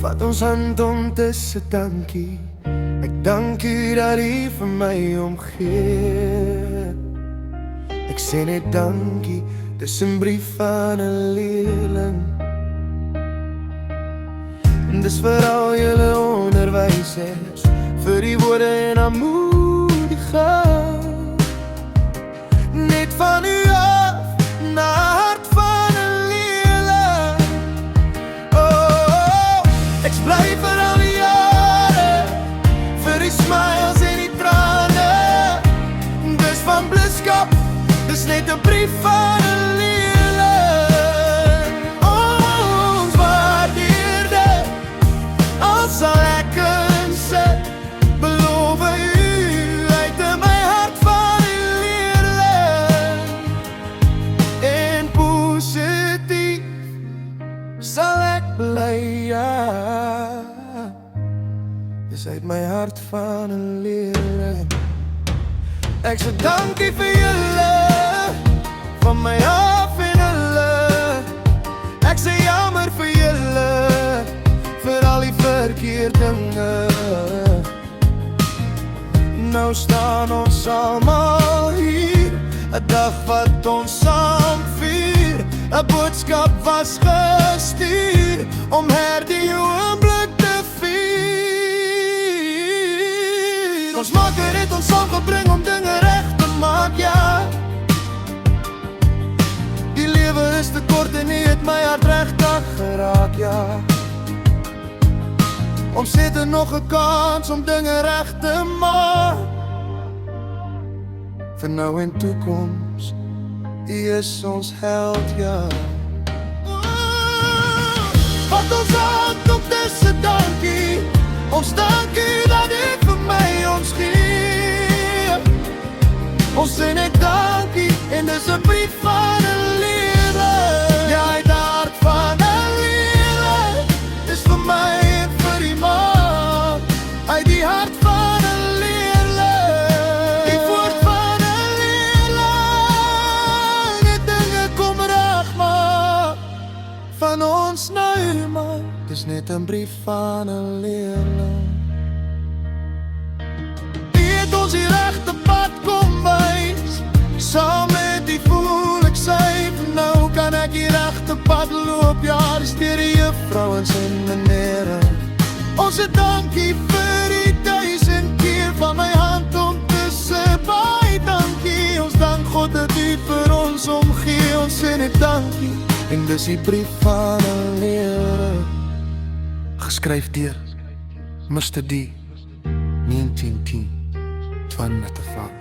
vat ons hand om te sê dankie. Ek dank U dat U vir my omgee. Ek sê net dankie, dis 'n brief van 'n leerling. Dis vir al julle onderwysers, vir die woorde en aanmoediging. Net van U af, na hart van 'n leerling. Oh, ek bly vir al die jare, vir die smiles en die trane. Dis van bliskap, dis net 'n brief van 'n leerling. Ons waardeer dit, al sal ek kan sê, beloof U uit in my hart van 'n leerling. En positief sal ek bly, ja. Dis uit my hart van 'n leerling. Ek sê dankie vir julle, van my af en hulle. Ek sê jammer vir julle, vir al die verkeerde dinge. Nou staan ons almal hier, 'n dag wat ons saam vier. 'n boodskap was gestuur, om hierdie oomblik te vier. Ons maker het ons saamgebring om dinge reg te maak, ja. Die lewe is te kort en U het my hart regtig geraak, ja. Ons het nog 'n kans om dinge reg te maak, vir nou en toekoms, U is ons held, ja. Vat ons hand op disse dankie, ons dank U dat U vir my ons gee. Ons sê net dankie, en dis 'n brief van 'n leerling. Ja, uit die hart van 'n leerling, dis vir my en vir die man. Uit die hart van 'n leerling, die woord van 'n leerling. Die dinge kom reg maak, van ons na U, man. Dis net 'n brief van 'n leerling. U het ons die regte pad kom wys, saam met die voel ek syf. Nou kan ek die regte pad loop, ja, dis deur die juffrouens en menere. Ons sê dankie vir die 1000 keer van my hand om te sê baie dankie. Ons dank God dat U vir ons omgee. Ons sê net dankie, en dis die brief van 'n leerling. Geskryf deur Mr. D, 1910, Twan Natafal.